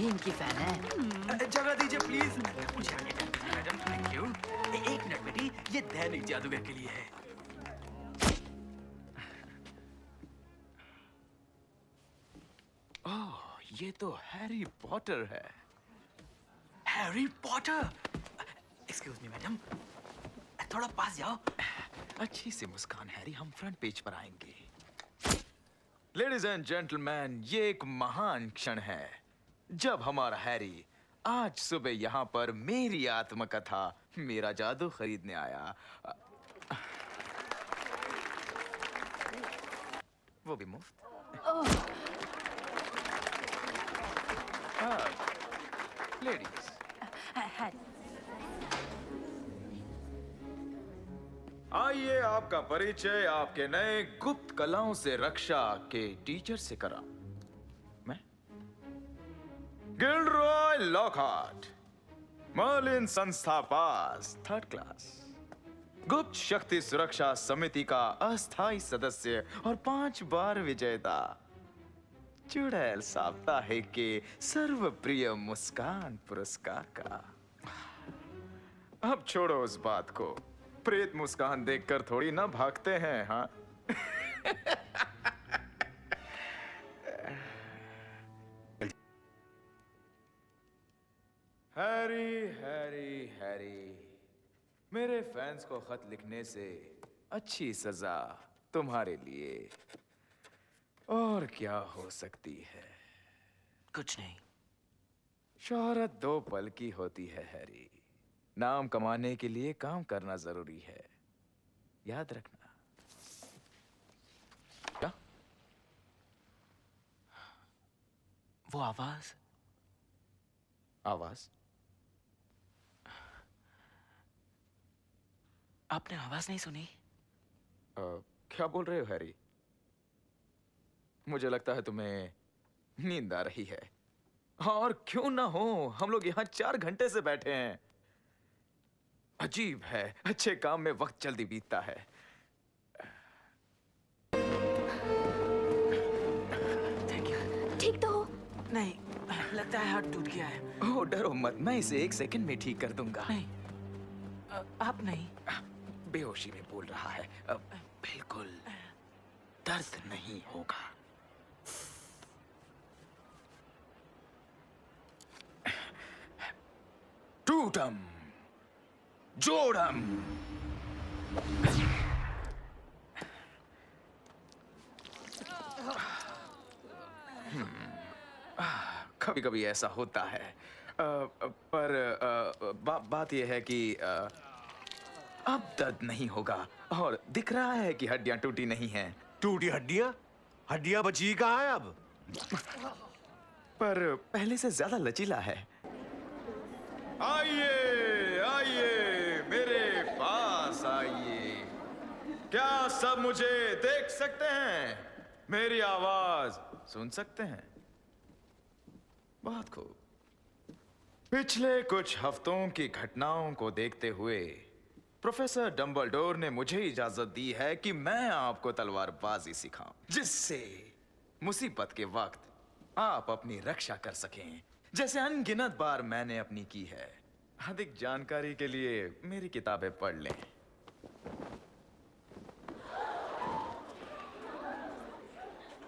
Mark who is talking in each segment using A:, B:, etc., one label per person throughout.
A: भी इनकी फैन है।
B: जगह दीजिए प्लीज। मुझे आगे कर दीजिए मैडम, थैंक यू। एक मिनट बेटी, ये दैनिक जादूगर के लिए है। ओह, ये तो हैरी पॉटर है। Harry Potter! Excuse me madam, थोड़ा पास जाओ। अच्छी सी मुस्कान हैरी, हम फ्रंट पेज पर आएंगे। लेडीज एंड जेंटलमैन, ये एक महान क्षण है जब हमारा हैरी आज सुबह यहाँ पर मेरी आत्मकथा, मेरा जादू खरीदने आया। वो भी मुफ्त। लेडीज, आइए आपका परिचय आपके नए गुप्त कलाओं से रक्षा के टीचर से करा। मैं गिल्डरॉय लॉकहार्ट, मर्लिन संस्था पास, 3rd क्लास, गुप्त शक्ति सुरक्षा समिति का अस्थायी सदस्य और 5 बार विजेता, चुड़ैल साप्ताहिक के सर्वप्रिय मुस्कान पुरस्कार का। अब छोड़ो उस बात को, प्रेत मुस्कान देखकर थोड़ी ना भागते हैं, हाँ? हैरी हैरी हैरी, मेरे फैंस को खत लिखने से अच्छी सजा तुम्हारे लिए और क्या हो सकती है?
A: कुछ नहीं।
B: शोहरत 2 पल की होती है हैरी, नाम कमाने के लिए काम करना जरूरी है, याद रखना। क्या?
A: वो आवाज?
B: आवाज?
A: आपने आवाज नहीं सुनी?
B: क्या बोल रहे हो हैरी? मुझे लगता है तुम्हें नींद आ रही है। और क्यों ना हो, हम लोग यहाँ 4 घंटे से बैठे हैं। अजीब है, अच्छे काम में वक्त जल्दी बीतता है।
A: Thank you.
C: ठीक तो हो?
A: नहीं, लगता है हाथ टूट गया है।
B: ओह डरो मत, मैं इसे 1 सेकंड में ठीक कर दूंगा।
A: नहीं, आप नहीं।
B: बेहोशी में बोल रहा है। बिल्कुल दर्द नहीं होगा। टूटम जोड़म। कभी कभी ऐसा होता है, पर बात यह है कि अब दर्द नहीं होगा और दिख रहा है कि हड्डियां टूटी नहीं हैं।
D: टूटी हड्डियां? हड्डियां बची कहाँ है अब?
B: पर पहले से ज्यादा लचीला है। आइए आइए मेरे पास आइए। क्या सब मुझे देख सकते हैं? मेरी आवाज सुन सकते हैं? बहुत खूब। पिछले कुछ हफ्तों की घटनाओं को देखते हुए प्रोफेसर डंबलडोर ने मुझे इजाजत दी है कि मैं आपको तलवारबाजी सिखाऊं, जिससे मुसीबत के वक्त आप अपनी रक्षा कर सकें, जैसे अनगिनत बार मैंने अपनी की है। अधिक जानकारी के लिए मेरी किताबें पढ़ लें।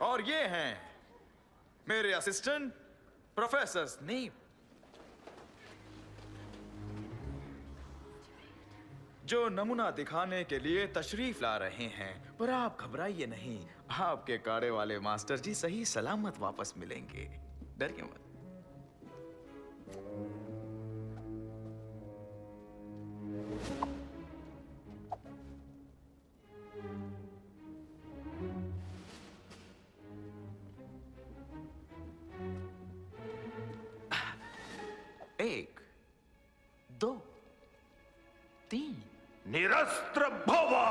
B: और ये हैं मेरे असिस्टेंट प्रोफेसर स्नेप, जो नमूना दिखाने के लिए तशरीफ ला रहे हैं। पर आप घबराइए नहीं, आपके काड़े वाले मास्टर जी सही सलामत वापस मिलेंगे, डरिए मत। एक, दो, तीन।
D: निरस्त्र भवा!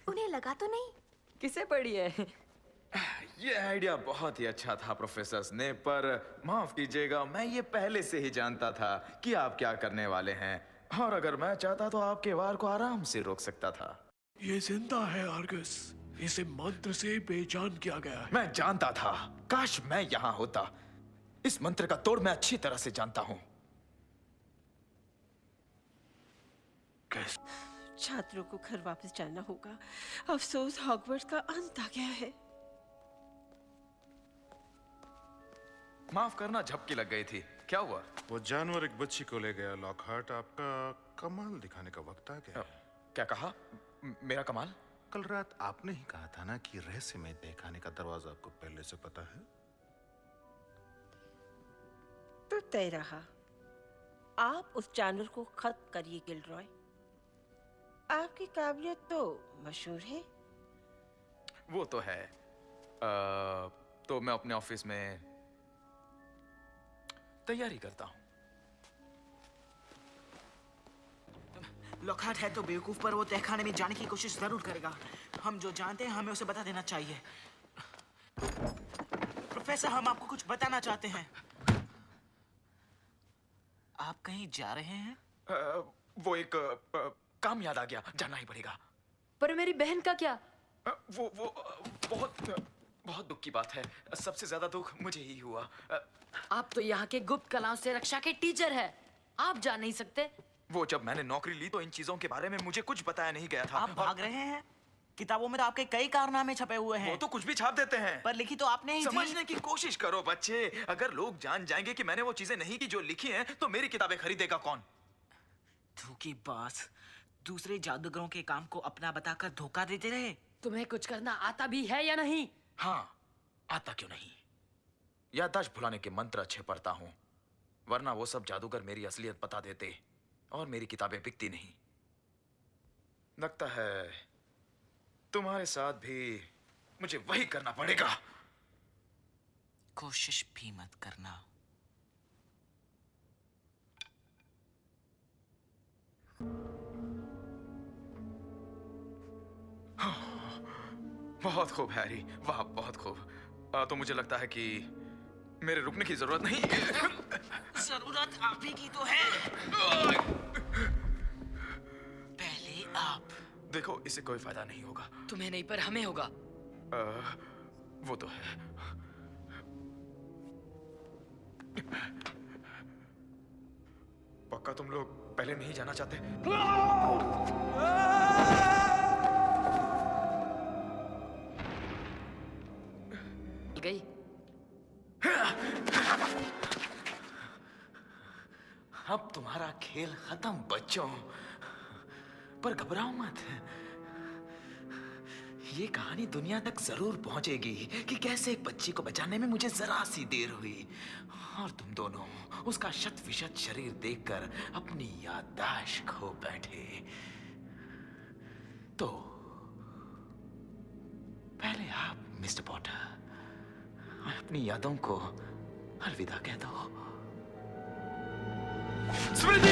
C: उन्हें लगा तो नहीं?
A: किसे पड़ी है?
B: ये आइडिया बहुत ही अच्छा था प्रोफेसर स्नेप, पर माफ कीजिएगा, मैं ये पहले से ही जानता था कि आप क्या करने वाले हैं। और अगर मैं चाहता तो आपके वार को आराम से रोक सकता था।
E: ये जिंदा है आर्गस। इसे मंत्र से बेजान किया गया है।
B: मैं जानता था। काश मैं यहां होता। इस मंत्र का तोड़ मैं अच्छी तरह से जानता हूं।
E: कैसे?
F: छात्रों को घर वापस जाना होगा। अफसोस हॉगवर्ट्स का अंत आ गया है।
B: माफ करना, झपकी लग गई थी। क्या हुआ?
G: वो जानवर एक बच्ची को ले गया। लॉकहार्ट, आपका कमाल दिखाने का वक्त आ गया है।
B: क्या कहा? मेरा कमाल?
G: कल रात आपने ही कहा था ना कि रहस्यमय तहखाने का दरवाजा आपको पहले से पता है।
F: तो तय रहा। आप उस जानवर को खत्म करिए गिलरॉय। आपकी काबिलियत तो मशहूर है।
B: वो तो है। तो मैं अपने ऑफिस में तैयारी करता हूं।
A: लॉकहार्ट है तो बेवकूफ, पर वो तहखाने में जाने की कोशिश जरूर करेगा। हम जो जानते हैं हमें उसे बता देना चाहिए। प्रोफेसर, हम आपको कुछ बताना चाहते हैं। आप कहीं जा रहे हैं?
B: वो एक काम याद आ गया, जाना ही पड़ेगा।
C: पर मेरी बहन का क्या?
B: वो बहुत दुख की बात है। सबसे ज्यादा दुख मुझे ही हुआ।
C: आप तो यहाँ के गुप्त कलाओं से रक्षा के टीचर हैं। आप जा नहीं सकते?
B: वो जब मैंने नौकरी ली तो इन चीजों के बारे में मुझे कुछ बताया नहीं गया था।
A: आप भाग रहे हैं? किताबों में तो आपके कई कारनामे छपे हुए हैं।
B: वो तो कुछ भी छाप देते हैं।
A: पर लिखी तो आपने ही थी।
B: समझने की कोशिश करो बच्चे। अगर लोग जान जाएंगे कि मैंने वो चीजें नहीं की जो लिखी हैं, तो मेरी किताबें खरीदेगा कौन?
A: धोखेबाज। दूसरे जादूगरों के काम को अपना बताकर धोखा देते रहे।
C: तुम्हें कुछ करना आता भी है या नहीं?
B: हाँ, आता क्यों नहीं। याददाश्त भुलाने के मंत्र अच्छे पढ़ता हूं, वरना वो सब जादूगर मेरी असलियत बता देते और मेरी किताबें बिकती नहीं। लगता है तुम्हारे साथ भी मुझे वही करना पड़ेगा।
A: कोशिश भी मत करना।
B: बहुत खूब हैरी, वाह बहुत खूब। तो मुझे लगता है कि मेरे रुकने की जरूरत नहीं।
A: जरूरत आप ही की तो है। पहले आप।
B: देखो, इससे कोई फायदा नहीं होगा।
C: तुम्हें नहीं, पर हमें होगा।
B: वो तो है। पक्का तुम लोग पहले नहीं जाना चाहते?
C: गई।
B: अब तुम्हारा खेल खत्म बच्चों, पर घबराओ मत। ये कहानी दुनिया तक जरूर पहुंचेगी कि कैसे एक बच्ची को बचाने में मुझे जरा सी देर हुई और तुम दोनों उसका 100% शरीर देखकर अपनी याददाश्त खो बैठे। तो पहले आप मिस्टर पॉटर अपनी यादों को अलविदा कह दो। स्मृति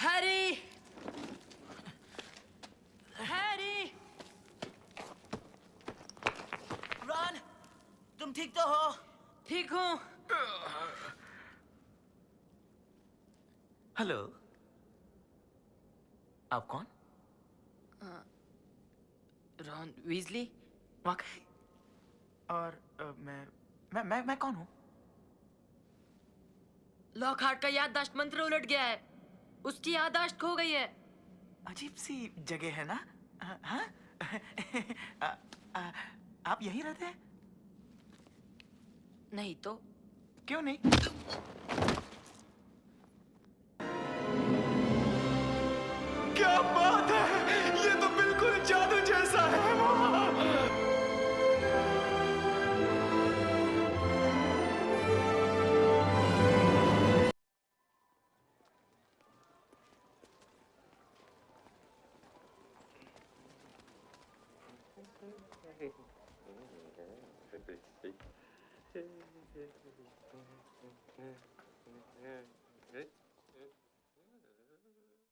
C: हैरी! हैरी!
A: रॉन, तुम ठीक तो हो?
C: ठीक हूँ।
B: हेलो, आप कौन?
C: Ron Weasley.
A: वाकई? और मैं कौन हूँ?
C: लॉकहार्ट का याददाश्त मंत्र उलट गया है। उसकी याददाश्त खो गई है।
A: अजीब सी जगह है ना? हाँ? आप यहीं रहते हैं?
C: नहीं तो
A: क्यों नहीं?
B: क्या बात है, ये तो बिल्कुल जादू जैसा है।